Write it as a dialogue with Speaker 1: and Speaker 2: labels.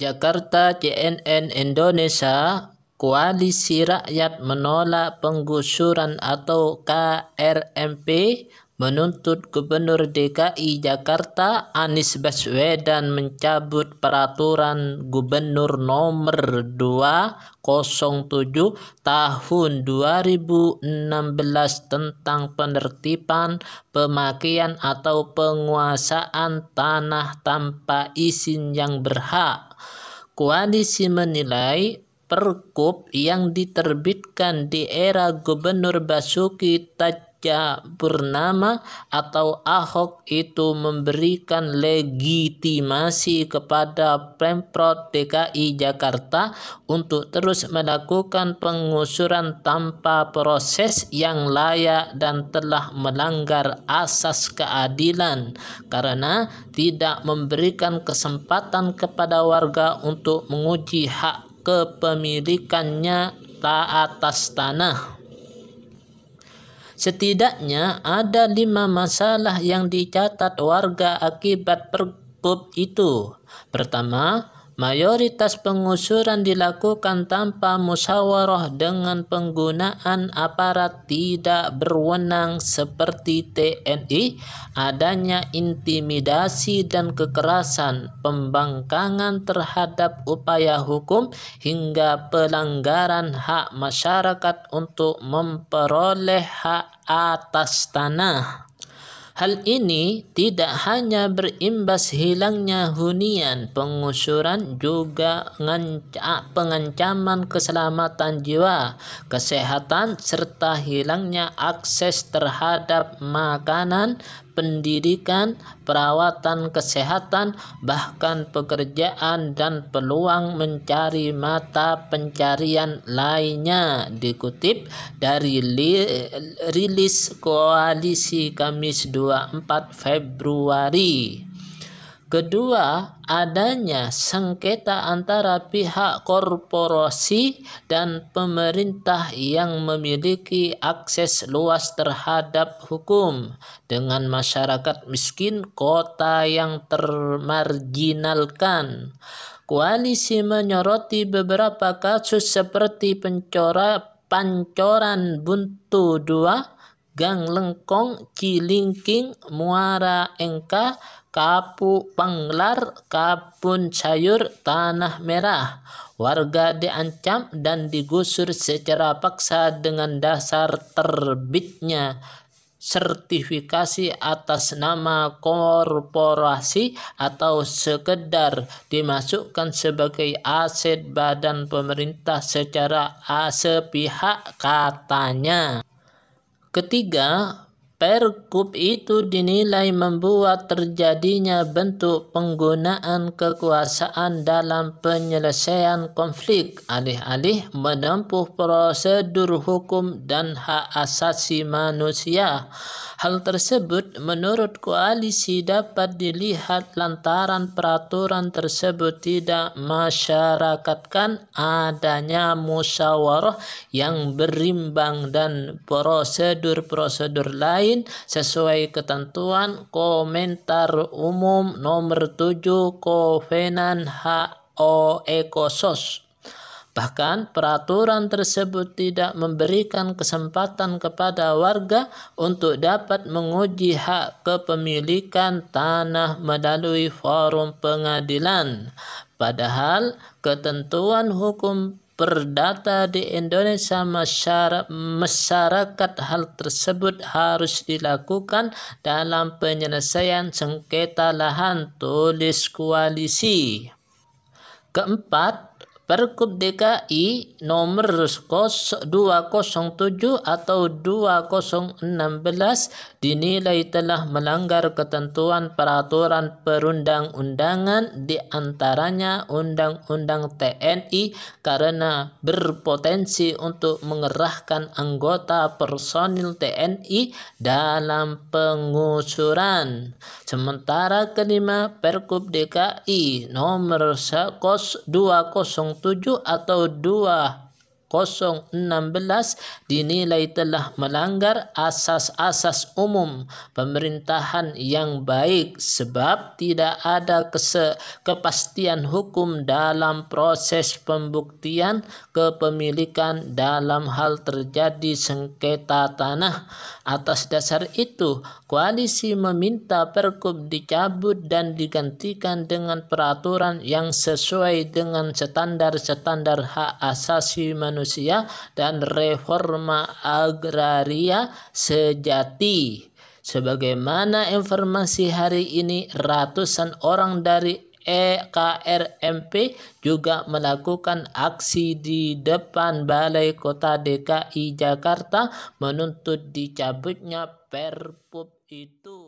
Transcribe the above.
Speaker 1: Jakarta, CNN Indonesia. Koalisi Rakyat Menolak Penggusuran atau KRMP menuntut Gubernur DKI Jakarta Anies Baswedan mencabut Peraturan Gubernur Nomor 207 Tahun 2016 tentang penertiban, pemakaian atau penguasaan tanah tanpa izin yang berhak. Koalisi menilai Pergub yang diterbitkan di era Gubernur Basuki Cahayapurnama atau Ahok itu memberikan legitimasi kepada Pemprov DKI Jakarta untuk terus melakukan penggusuran tanpa proses yang layak dan telah melanggar asas keadilan karena tidak memberikan kesempatan kepada warga untuk menguji hak kepemilikannya atas tanah. Setidaknya ada 5 masalah yang dicatat warga akibat Pergub itu. Pertama, mayoritas penggusuran dilakukan tanpa musyawarah dengan penggunaan aparat tidak berwenang seperti TNI, adanya intimidasi dan kekerasan, pembangkangan terhadap upaya hukum, hingga pelanggaran hak masyarakat untuk memperoleh hak atas tanah. Hal ini tidak hanya berimbas hilangnya hunian, penggusuran juga pengancaman keselamatan jiwa, kesehatan, serta hilangnya akses terhadap makanan, pendidikan, perawatan kesehatan, bahkan pekerjaan dan peluang mencari mata pencarian lainnya, dikutip dari rilis Koalisi Kamis 24 Februari. Kedua, adanya sengketa antara pihak korporasi dan pemerintah yang memiliki akses luas terhadap hukum dengan masyarakat miskin kota yang termarginalkan. Koalisi menyoroti beberapa kasus seperti Pancoran Buntu 2, Gang Lengkong, Cilingking, Muara Engka, Kapu Panglar, Kabun Sayur, Tanah Merah. Warga diancam dan digusur secara paksa dengan dasar terbitnya sertifikasi atas nama korporasi atau sekedar dimasukkan sebagai aset badan pemerintah secara sepihak, katanya. Ketiga, Pergub itu dinilai membuat terjadinya bentuk penggunaan kekuasaan dalam penyelesaian konflik, alih-alih menempuh prosedur hukum dan hak asasi manusia. Hal tersebut menurut koalisi dapat dilihat lantaran peraturan tersebut tidak masyarakatkan adanya musyawarah yang berimbang dan prosedur-prosedur lain sesuai ketentuan Komentar Umum Nomor 7 Kovenan HO Ekosos. Bahkan peraturan tersebut tidak memberikan kesempatan kepada warga untuk dapat menguji hak kepemilikan tanah melalui forum pengadilan. Padahal ketentuan hukum perdata di Indonesia masyarakat hal tersebut harus dilakukan dalam penyelesaian sengketa lahan, tulis koalisi. Keempat, Pergub DKI nomor 207 atau 2016 dinilai telah melanggar ketentuan peraturan perundang-undangan, di antaranya Undang-Undang TNI, karena berpotensi untuk mengerahkan anggota personil TNI dalam penggusuran. Sementara kelima, Pergub DKI nomor 207 atau dinilai telah melanggar asas-asas umum pemerintahan yang baik sebab tidak ada kepastian hukum dalam proses pembuktian kepemilikan dalam hal terjadi sengketa tanah. Atas dasar itu, koalisi meminta Pergub dicabut dan digantikan dengan peraturan yang sesuai dengan standar-standar hak asasi manusia dan reforma agraria sejati. Sebagaimana informasi hari ini, ratusan orang dari EKRMP juga melakukan aksi di depan Balai Kota DKI Jakarta menuntut dicabutnya Perpub itu.